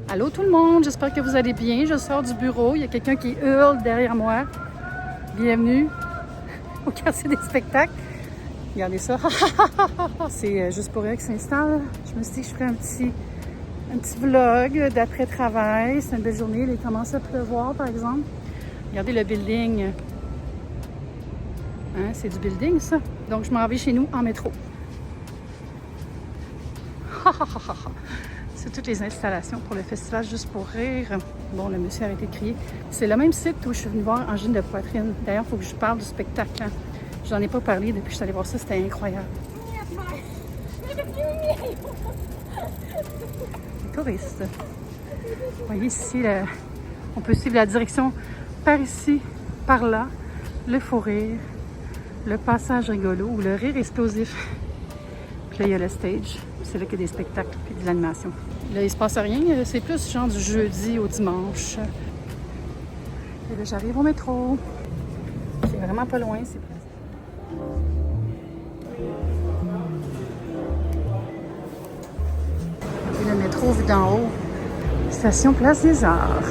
Allô tout le monde, j'espère que vous allez bien. Je sors du bureau, il y a quelqu'un qui hurle derrière moi. Bienvenue au quartier des spectacles. Regardez ça. C'est juste pour eux qui s'installe. Je me suis dit que je ferais un petit vlog d'après-travail. C'est une belle journée, il commence à pleuvoir par exemple. Regardez le building. Hein, c'est du building ça. Donc je m'en vais chez nous en métro. C'est toutes les installations pour le festival Juste pour rire. Bon, le monsieur a arrêté de crier. C'est le même site où je suis venue voir Angine de poitrine. D'ailleurs, il faut que je parle du spectacle. Hein. Je n'en ai pas parlé depuis que je suis allée voir ça. C'était incroyable. Les touristes. Vous voyez ici, on peut suivre la direction par ici, par là. Le faux rire, le passage rigolo ou le rire explosif. Puis là, il y a le stage. C'est là qu'il y a des spectacles et de l'animation. Là, il se passe rien. C'est plus genre du jeudi au dimanche. Et là, j'arrive au métro. C'est vraiment pas loin. C'est le métro vu d'en haut. Station Place des Arts.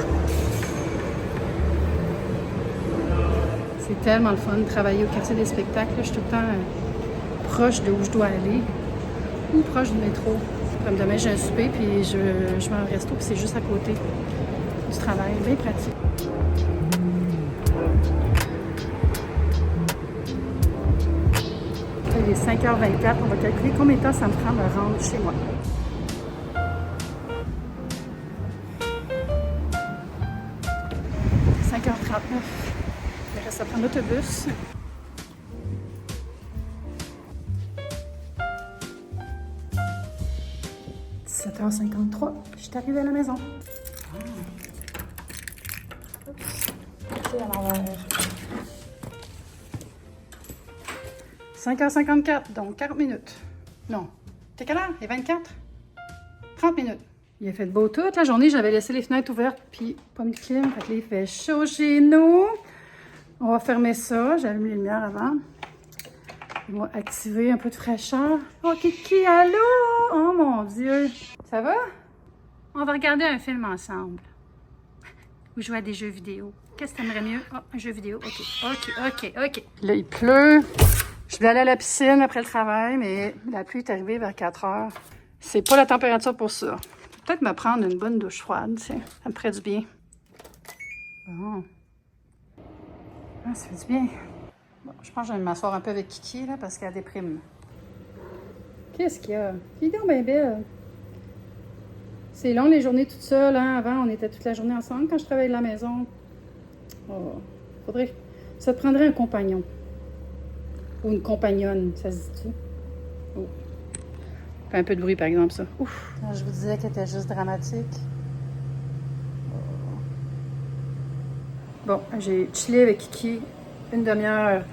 C'est tellement le fun de travailler au quartier des spectacles. Je suis tout le temps proche de où je dois aller. Ou proche du métro. Comme demain, j'ai un souper, puis je vais au resto, puis c'est juste à côté du travail. Bien pratique. Il est 5h24. On va calculer combien de temps ça me prend de me rendre chez moi. « 5h39. Il reste à prendre l'autobus. « 7h53. Je suis arrivée à la maison. C'est à l'envers. 5h54, donc 40 minutes. Non. T'es quelle heure? Il est 24? 30 minutes. Il a fait beau toute la journée. J'avais laissé les fenêtres ouvertes puis pas mis de clim. Fait que là, il fait chaud chez nous. On va fermer ça. J'ai allumé les lumières avant. On va activer un peu de fraîcheur. Oh, Kiki, allô? Oh, mon Dieu. Ça va? On va regarder un film ensemble. Ou jouer à des jeux vidéo. Qu'est-ce que t'aimerais mieux? Oh, un jeu vidéo. OK. Là, il pleut. Je voulais aller à la piscine après le travail, mais la pluie est arrivée vers 4 heures. C'est pas la température pour ça. Peut-être me prendre une bonne douche froide, tiens. Ça me ferait du bien. Bon. Ah, ça fait du bien. Bon, je pense que je vais m'asseoir un peu avec Kiki, là, parce qu'elle déprime. Qu'est-ce qu'il y a? Elle est donc bien belle. C'est long, les journées toute seule, hein. Avant, on était toute la journée ensemble quand je travaillais de la maison. Oh, faudrait... Ça te prendrait un compagnon. Ou une compagnonne, ça se dit-tu? Oh. Fait un peu de bruit, par exemple, ça. Ouf! Quand je vous disais qu'elle était juste dramatique. Oh. Bon, j'ai chillé avec Kiki une demi-heure.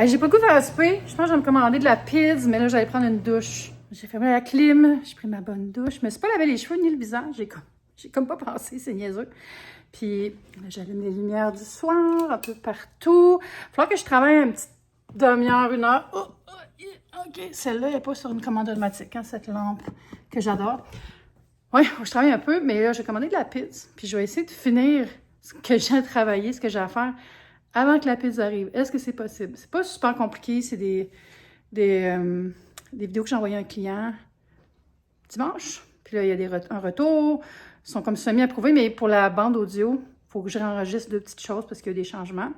J'ai pas le goût de faire un souper. Je pense que je vais me commander de la pizza, mais là, j'allais prendre une douche. J'ai fermé la clim, j'ai pris ma bonne douche. Je me suis pas lavé les cheveux ni le visage. J'ai comme pas pensé, c'est niaiseux. Puis, j'allume les lumières du soir un peu partout. Il va falloir que je travaille une petite demi-heure, une heure. Oh, OK, celle-là n'est pas sur une commande automatique, hein, cette lampe que j'adore. Oui, je travaille un peu, mais là, j'ai commandé de la pizza. Puis, je vais essayer de finir ce que j'ai à travailler, ce que j'ai à faire avant que la pizza arrive. Est-ce que c'est possible? C'est pas super compliqué, c'est des vidéos que j'ai envoyées à un client dimanche. Puis là, il y a un retour. Ils sont comme semi-approuvés, mais pour la bande audio, il faut que je réenregistre 2 petites choses parce qu'il y a des changements.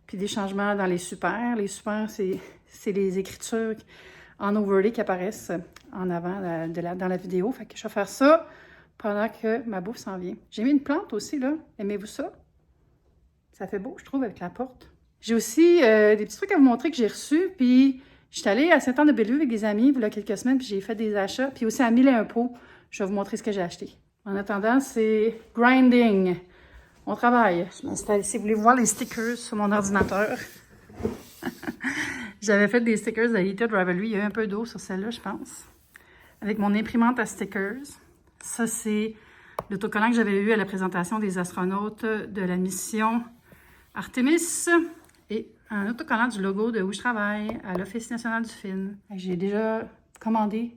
Puis des changements dans les super. Les super, c'est les écritures en overlay qui apparaissent en avant dans la vidéo. Fait que je vais faire ça pendant que ma bouffe s'en vient. J'ai mis une plante aussi, là. Aimez-vous ça? Ça fait beau, je trouve, avec la porte. J'ai aussi des petits trucs à vous montrer que j'ai reçus. Puis, je suis allée à Saint-Anne-de-Bellevue avec des amis il y a quelques semaines, puis j'ai fait des achats. Puis aussi à 1001 pots, je vais vous montrer ce que j'ai acheté. En attendant, c'est grinding. On travaille. Je m'installe ici. Vous voulez voir les stickers sur mon ordinateur? J'avais fait des stickers de Heated Ravelry. Il y a eu un peu d'eau sur celle-là, je pense. Avec mon imprimante à stickers. Ça, c'est l'autocollant que j'avais eu à la présentation des astronautes de la mission Artemis. Et un autocollant du logo de où je travaille à l'Office national du film. J'ai déjà commandé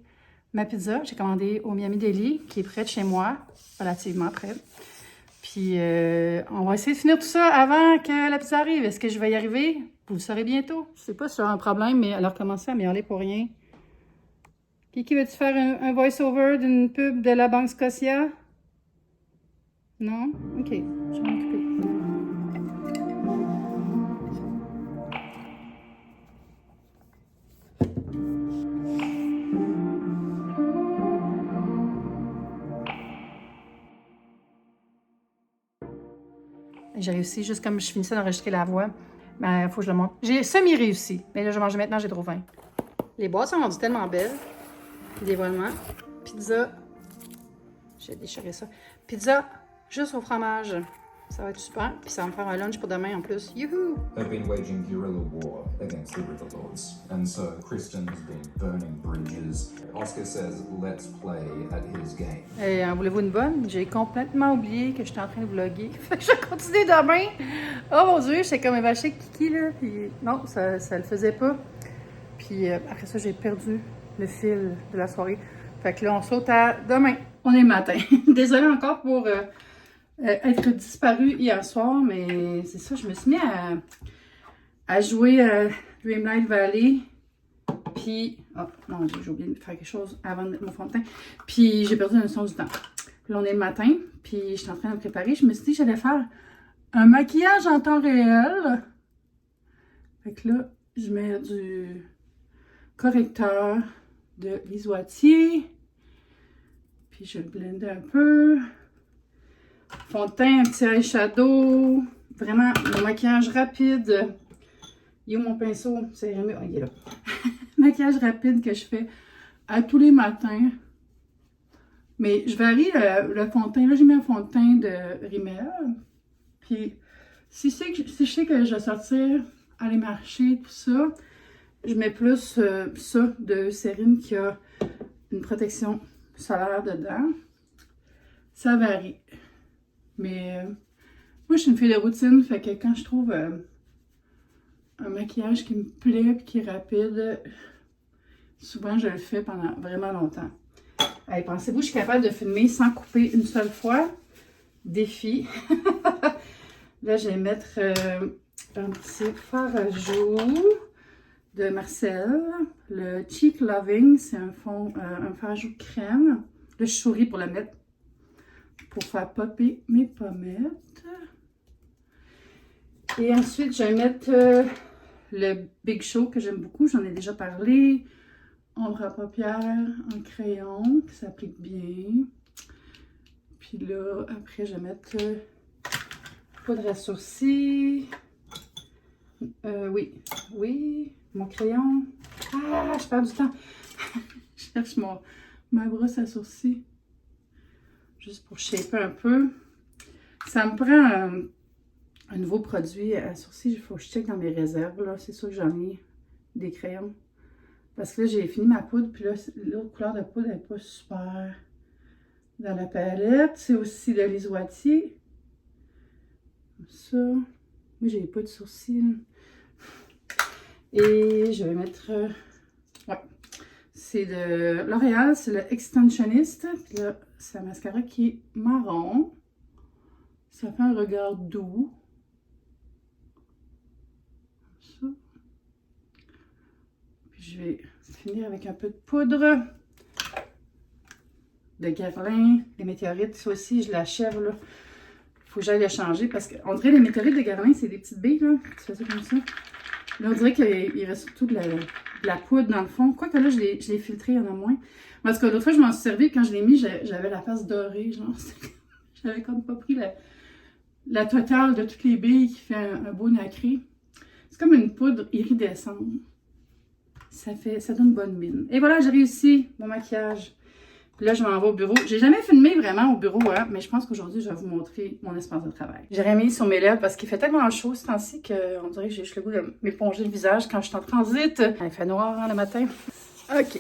ma pizza. J'ai commandé au Miami Deli, qui est près de chez moi, relativement près. Puis, on va essayer de finir tout ça avant que la pizza arrive. Est-ce que je vais y arriver? Vous le saurez bientôt. Je sais pas si j'ai un problème, mais alors commencer à miauler pour rien. Qui veut-tu faire un voice-over d'une pub de la Banque Scotia? Non? OK, je vais m'en occuper. J'ai réussi, juste comme je finissais d'enregistrer la voix. Ben, il faut que je le montre. J'ai semi-réussi. Mais là, je mange maintenant, j'ai trop faim. Les boîtes sont rendues tellement belles. Dévoilement. Pizza. J'ai déchiré ça. Pizza, juste au fromage. Ça va être super. Puis ça va me faire un lunch pour demain en plus. Youhou! They've been waging guerrilla war against the River Lords, and so Kristen has been burning bridges. Oscar says, let's play at his game. Et voulez-vous une bonne? J'ai complètement oublié que j'étais en train de vlogger. Fait que je vais continuer demain. Oh mon Dieu, j'étais comme un vaché kiki là. Puis non, ça le faisait pas. Puis après ça, j'ai perdu le fil de la soirée. Fait que là, on saute à demain. On est le matin. Désolée encore pour être disparue hier soir, mais c'est ça, je me suis mis à jouer à Dreamlight Valley. Puis, oh non, j'ai oublié de faire quelque chose avant de mettre mon fond de teint. Puis, j'ai perdu la notion du temps. Puis là, on est le matin, puis je suis en train de me préparer. Je me suis dit que j'allais faire un maquillage en temps réel. Fait que là, je mets du correcteur de l'Isoitier. Puis, je blende un peu. Fond de teint, un petit eyeshadow. Vraiment, mon maquillage rapide. Il est où mon pinceau? C'est remis. Oh, il est là. Maquillage rapide que je fais à tous les matins. Mais je varie le fond de teint. Là, j'ai mis un fond de teint de Rimmel. Puis, si je sais que je vais sortir, aller marcher, tout ça, je mets plus ça de Cérine qui a une protection solaire dedans. Ça varie. Mais moi, je suis une fille de routine, fait que quand je trouve un maquillage qui me plaît et qui est rapide, souvent je le fais pendant vraiment longtemps. Allez, pensez-vous que je suis capable de filmer sans couper une seule fois? Défi. Là, je vais mettre un petit fard à joues de Marcel. Le Cheek Loving, c'est un fard à joues crème. Là, je souris pour le mettre. Pour faire popper mes pommettes. Et ensuite, je vais mettre le Big Show que j'aime beaucoup. J'en ai déjà parlé. Ombre à paupières en crayon qui s'applique bien. Puis là, après, je vais mettre poudre à sourcils. Oui, mon crayon. Ah, je perds du temps. Je cherche ma brosse à sourcils. Juste pour shaper un peu. Ça me prend un nouveau produit à sourcils. Il faut que je check dans mes réserves. C'est sûr que j'en ai des crayons. Parce que là, j'ai fini ma poudre. Puis là, l'autre couleur de poudre n'est pas super dans la palette. C'est aussi de l'Isoitier. Comme ça. Moi, j'ai pas de sourcils. Et je vais mettre... ouais. C'est de L'Oréal. C'est le Extensionist. Puis là, c'est un mascara qui est marron. Ça fait un regard doux. Comme ça. Puis je vais finir avec un peu de poudre de Guerlain. Les météorites, ça aussi, je l'achève là. Il faut que j'aille le changer parce qu'on dirait les météorites de Guerlain, c'est des petites billes là. Tu fais ça comme ça. Là, on dirait qu'il reste surtout de la poudre dans le fond. Quoique là, je l'ai filtré, il y en a moins. Parce que l'autre fois, je m'en suis servi. Quand je l'ai mis, j'avais la face dorée. Genre, j'avais comme pas pris la totale de toutes les billes qui fait un beau nacré. C'est comme une poudre iridescente. Ça donne une bonne mine. Et voilà, j'ai réussi mon maquillage. Puis là, je m'en vais au bureau. J'ai jamais filmé vraiment au bureau, hein, mais je pense qu'aujourd'hui, je vais vous montrer mon espace de travail. J'ai remis sur mes lèvres parce qu'il fait tellement chaud ce temps-ci qu'on dirait que j'ai juste le goût de m'éponger le visage quand je suis en transit. Il fait noir hein, le matin. OK.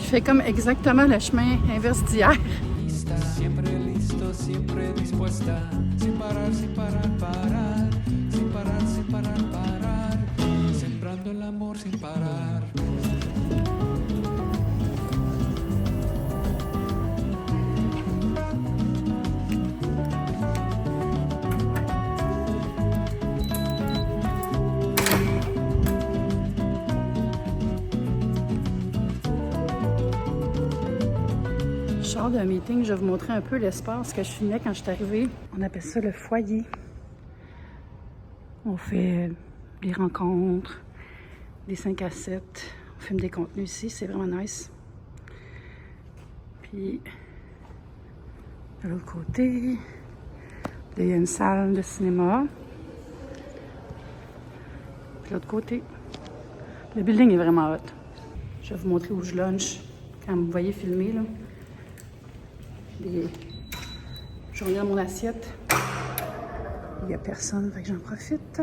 fais comme exactement le chemin inverse d'hier. Siempre listo, siempre dispuesta, sin parar, sin parar, parar, sin parar, sin parar, parar, sembrando el amor sin parar. Je sors d'un meeting, je vais vous montrer un peu l'espace que je filmais quand je suis arrivée. On appelle ça le foyer. On fait des rencontres, des 5 à 7. On filme des contenus ici, c'est vraiment nice. Puis, de l'autre côté, il y a une salle de cinéma. Puis de l'autre côté, le building est vraiment hot. Je vais vous montrer où je lunch quand vous me voyez filmer, là. J'en ai dans mon assiette. Il n'y a personne, fait que j'en profite.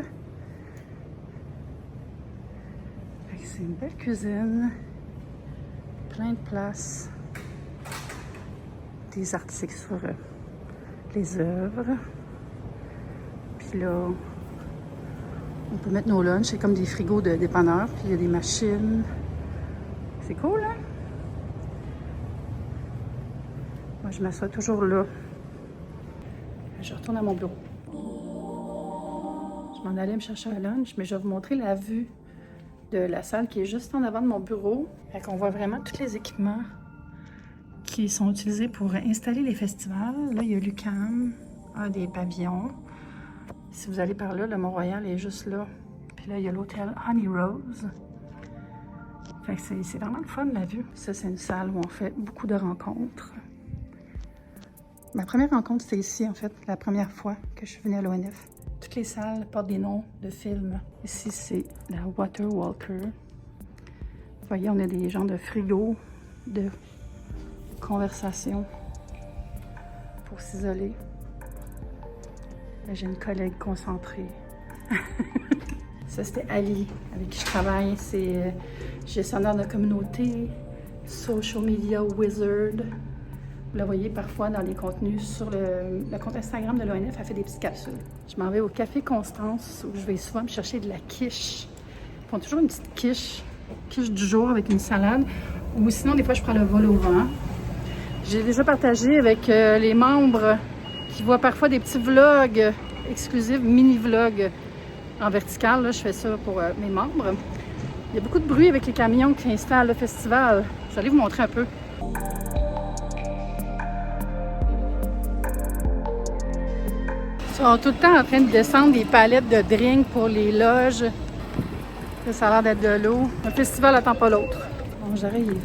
Fait que c'est une belle cuisine. Plein de place. Des articles sur les œuvres. Puis là, on peut mettre nos lunchs. C'est comme des frigos de dépanneurs. Puis il y a des machines. C'est cool, hein? Moi, je m'assois toujours là. Je retourne à mon bureau. Je m'en allais me chercher un lunch, mais je vais vous montrer la vue de la salle qui est juste en avant de mon bureau. Fait qu'on voit vraiment tous les équipements qui sont utilisés pour installer les festivals. Là, il y a l'UQAM, des pavillons. Si vous allez par là, le Mont-Royal est juste là. Puis là, il y a l'hôtel Honey Rose. Fait que c'est vraiment le fun, la vue. Ça, c'est une salle où on fait beaucoup de rencontres. Ma première rencontre, c'était ici, en fait, la première fois que je suis venue à l'ONF. Toutes les salles portent des noms de films. Ici, c'est la Water Walker. Vous voyez, on a des genres de frigos, de conversation pour s'isoler. Là, j'ai une collègue concentrée. Ça, c'était Ali, avec qui je travaille. C'est gestionnaire de communauté, social media wizard. Vous la voyez parfois dans les contenus sur le compte Instagram de l'ONF, elle fait des petites capsules. Je m'en vais au Café Constance, où je vais souvent me chercher de la quiche. Ils font toujours une petite quiche du jour avec une salade. Ou sinon, des fois, je prends le vol au vent. J'ai déjà partagé avec les membres qui voient parfois des petits vlogs exclusifs, mini-vlogs en vertical. Là, je fais ça pour mes membres. Il y a beaucoup de bruit avec les camions qui installent le festival. Je vais aller vous montrer un peu. Ils sont tout le temps en train de descendre des palettes de drinks pour les loges. Là, ça a l'air d'être de l'eau. Un festival n'attend pas l'autre. Bon, j'arrive.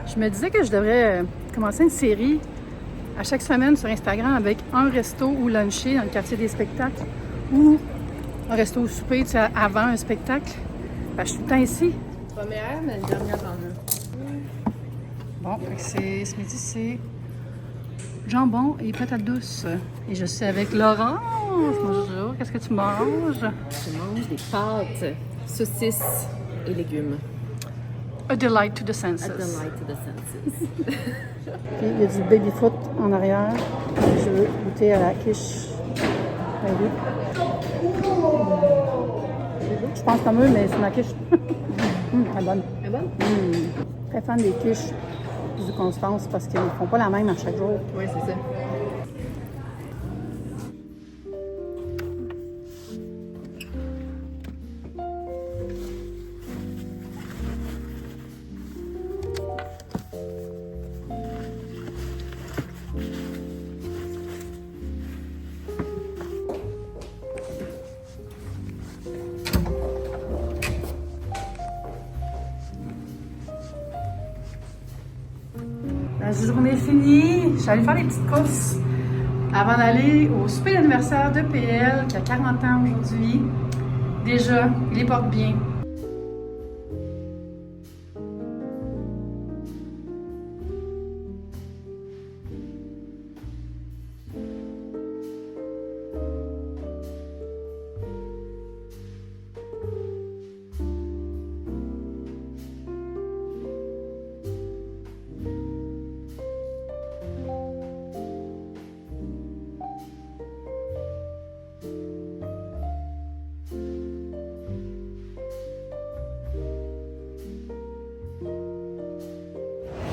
Je me disais que je devrais commencer une série à chaque semaine sur Instagram avec un resto ou luncher dans le quartier des spectacles ou un resto ou souper, tu sais, avant un spectacle. Ben, je suis tout le temps ici. Première, mais une dernière en un. Bon, ce midi, c'est jambon et patates douces. Et je suis avec Laurence. Bonjour, qu'est-ce que tu manges? Je mange des pâtes, saucisses et légumes. A delight to the senses. A delight to the senses. Puis, il y a du baby-foot en arrière. Je veux goûter à la quiche. Ben oui. Je pense comme eux, mais c'est ma quiche. Elle est bonne. Elle est bonne? Très fan des quiches du Constance parce qu'ils ne font pas la même à chaque jour. Oui, c'est ça. La journée est finie. Je suis allée faire des petites courses avant d'aller au souper d'anniversaire de PL qui a 40 ans aujourd'hui. Déjà, il les porte bien.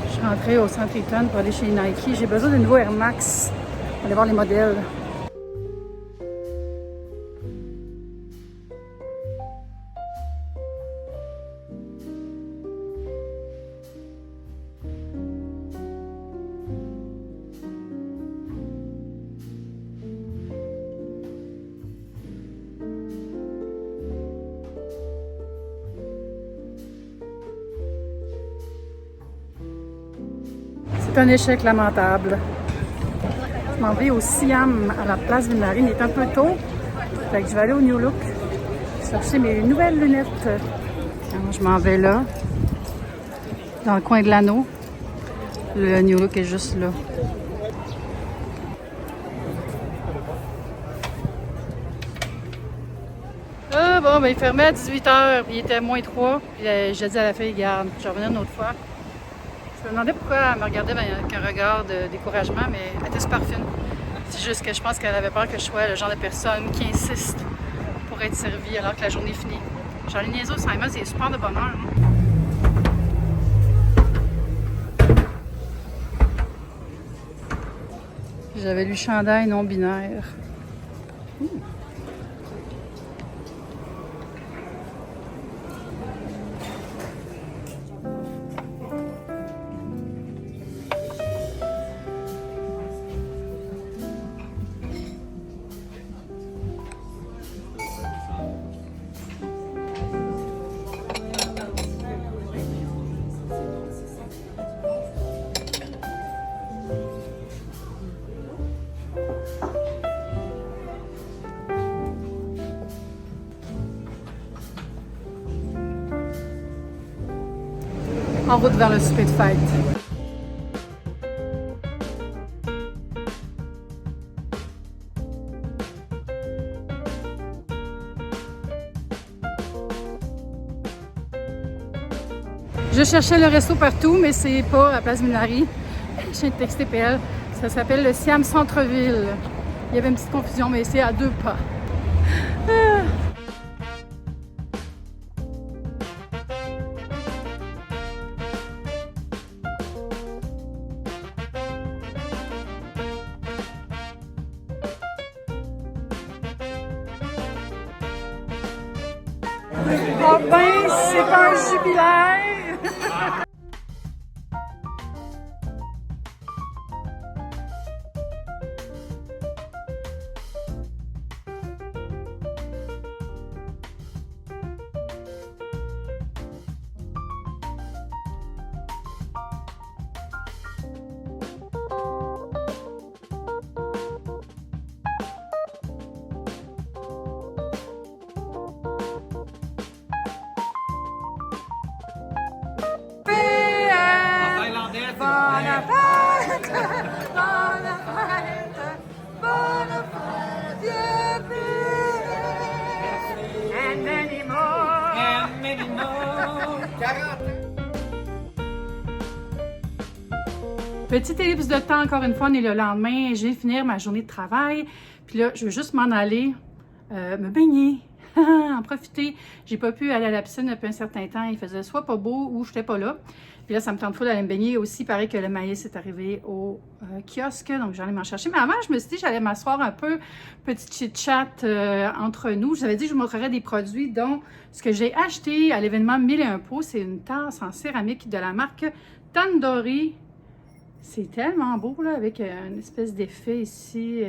Je suis rentrée au Centre Eaton pour aller chez Nike. J'ai besoin de nouveaux Air Max. On va aller voir les modèles. C'est un échec lamentable. Je m'en vais au Siam à la place Ville-Marie. Il est un peu tôt. Fait que je vais aller au New Look chercher mes nouvelles lunettes. Alors, je m'en vais là, dans le coin de l'anneau. Le New Look est juste là. Ah bon, ben il fermait à 18h, puis il était moins 3. Puis j'ai dit à la fille, garde, je vais revenir une autre fois. Je me demandais pourquoi elle me regardait avec un regard de découragement, mais elle était super fine. C'est juste que je pense qu'elle avait peur que je sois le genre de personne qui insiste pour être servie alors que la journée est finie. Genre les niaiseaux, Simon, c'est super de bonheur. Hein? J'avais lu chandail non binaire. En route vers le souper de fête. Je cherchais le resto partout, mais c'est pas à Place Minari. Je viens de texter PL. Ça s'appelle le Siam Centre-Ville. Il y avait une petite confusion, mais c'est à 2 pas. Ah. Oh ben, c'est pas un jubilaire! Bonne fête, bonne fête, bonne fête, and many more, and many more. Petite ellipse de temps, encore une fois, on est le lendemain, j'ai fini ma journée de travail, puis là, je veux juste m'en aller me baigner. En profiter. J'ai pas pu aller à la piscine depuis un certain temps. Il faisait soit pas beau ou j'étais pas là. Puis là, ça me tente trop d'aller me baigner. Aussi, pareil que le maïs est arrivé au kiosque. Donc, j'allais m'en chercher. Mais avant, je me suis dit que j'allais m'asseoir un peu, petit chit-chat entre nous. Je vous avais dit que je vous montrerais des produits, dont ce que j'ai acheté à l'événement 1001 pots. C'est une tasse en céramique de la marque Tandoori. C'est tellement beau, là, avec une espèce d'effet ici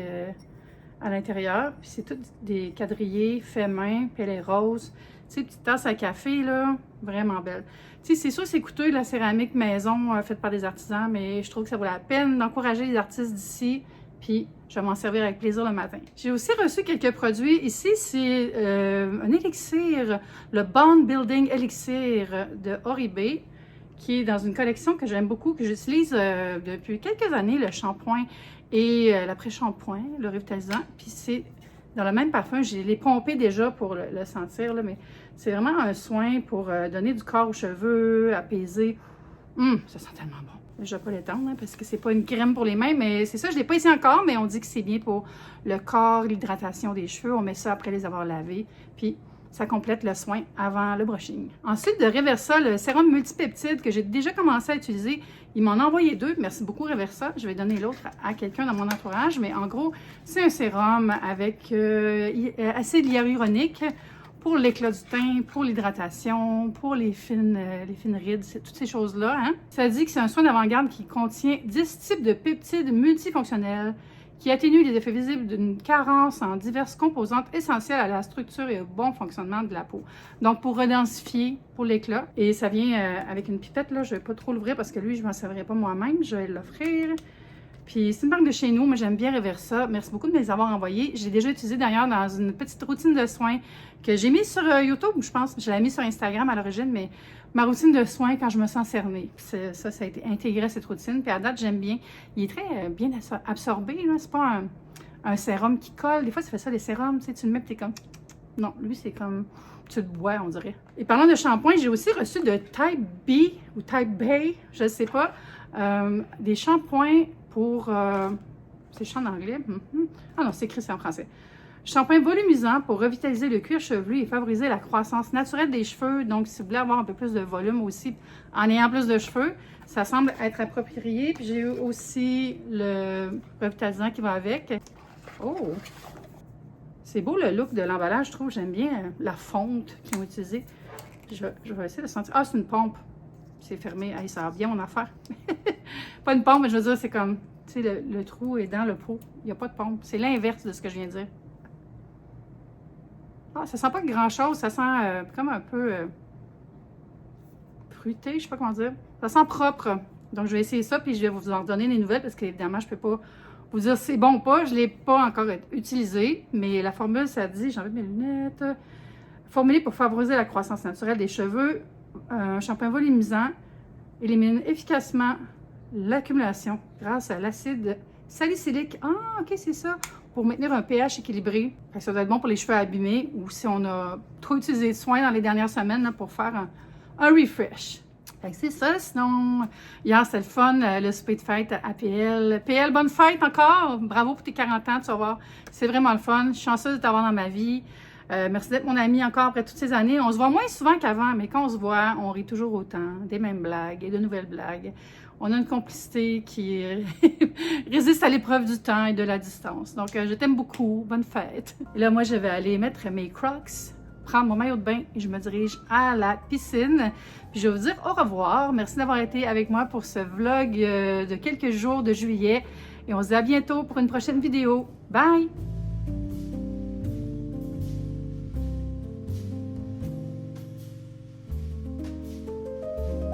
à l'intérieur. Puis c'est tout des quadrillés faits main, puis elle est rose. Tu sais, petite tasse à café, là, vraiment belle. Tu sais, c'est sûr c'est coûteux, la céramique maison faite par des artisans, mais je trouve que ça vaut la peine d'encourager les artistes d'ici. Puis je vais m'en servir avec plaisir le matin. J'ai aussi reçu quelques produits. Ici, c'est un élixir, le Bond Building Elixir de Oribe, qui est dans une collection que j'aime beaucoup, que j'utilise depuis quelques années, le shampoing et l'après-shampoing, le revitalisant. Puis c'est dans le même parfum, je l'ai pompé déjà pour le sentir, là, mais c'est vraiment un soin pour donner du corps aux cheveux, apaiser. Ça sent tellement bon. Je ne vais pas l'étendre hein, parce que c'est pas une crème pour les mains, mais c'est ça, je ne l'ai pas ici encore, mais on dit que c'est bien pour le corps, l'hydratation des cheveux. On met ça après les avoir lavés. Puis Ça complète le soin avant le brushing. Ensuite, de Reversa, le sérum multipeptide que j'ai déjà commencé à utiliser, il m'en a envoyé 2. Merci beaucoup, Reversa. Je vais donner l'autre à quelqu'un dans mon entourage. Mais en gros, c'est un sérum avec acide hyaluronique pour l'éclat du teint, pour l'hydratation, pour les fines rides, toutes ces choses-là. Hein? Ça dit que c'est un soin d'avant-garde qui contient 10 types de peptides multifonctionnels qui atténue les effets visibles d'une carence en diverses composantes essentielles à la structure et au bon fonctionnement de la peau. Donc, pour redensifier, pour l'éclat. Et ça vient avec une pipette, là, je ne vais pas trop l'ouvrir parce que lui, je ne m'en servirai pas moi-même. Je vais l'offrir. Puis, c'est une marque de chez nous, mais j'aime bien Reversa. Merci beaucoup de me les avoir envoyés. J'ai déjà utilisé d'ailleurs dans une petite routine de soins que j'ai mise sur YouTube, je pense. Je l'ai mis sur Instagram à l'origine, mais ma routine de soins quand je me sens cernée. Ça a été intégré à cette routine. Puis à date, j'aime bien. Il est très bien absorbé. C'est pas un sérum qui colle. Des fois, ça fait ça, les sérums. Tu sais, tu le mets et t'es comme... Non, lui, c'est comme... Tu le bois, on dirait. Et parlant de shampoing, j'ai aussi reçu de Type B ou Type B, je ne sais pas, des shampoings pour... c'est écrit en anglais. Ah non, c'est écrit, c'est en français. Shampoing volumisant pour revitaliser le cuir chevelu et favoriser la croissance naturelle des cheveux. Donc, si vous voulez avoir un peu plus de volume aussi en ayant plus de cheveux, ça semble être approprié. Puis j'ai eu aussi le revitalisant qui va avec. Oh! C'est beau le look de l'emballage, je trouve. J'aime bien la fonte qu'ils ont utilisée. Je vais essayer de sentir. Ah, c'est une pompe. C'est fermé. Hey, ça va bien mon affaire. Pas une pompe, mais je veux dire, c'est comme, tu sais, le trou est dans le pot. Il n'y a pas de pompe. C'est l'inverse de ce que je viens de dire. Ah, ça sent pas grand-chose. Ça sent comme un peu fruité, je sais pas comment dire. Ça sent propre. Donc, je vais essayer ça, puis je vais vous en donner des nouvelles, parce qu'évidemment, je peux pas vous dire si c'est bon ou pas. Je l'ai pas encore utilisé, mais la formule, ça dit, j'enlève mes lunettes, formulé pour favoriser la croissance naturelle des cheveux, un shampoing volumisant élimine efficacement l'accumulation grâce à l'acide salicylique. Ah, ok, c'est ça. Pour maintenir un pH équilibré. Ça doit être bon pour les cheveux abîmés ou si on a trop utilisé de soins dans les dernières semaines là, pour faire un refresh. C'est ça. Sinon, hier, c'était le fun, le souper de fête à PL. PL, bonne fête encore. Bravo pour tes 40 ans, tu vas voir. C'est vraiment le fun. Je suis chanceuse de t'avoir dans ma vie. Merci d'être mon amie encore après toutes ces années. On se voit moins souvent qu'avant, mais quand on se voit, on rit toujours autant. Des mêmes blagues et de nouvelles blagues. On a une complicité qui résiste à l'épreuve du temps et de la distance. Donc, je t'aime beaucoup. Bonne fête. Et là, moi, je vais aller mettre mes Crocs, prendre mon maillot de bain et je me dirige à la piscine. Puis, je vais vous dire au revoir. Merci d'avoir été avec moi pour ce vlog de quelques jours de juillet. Et on se dit à bientôt pour une prochaine vidéo. Bye!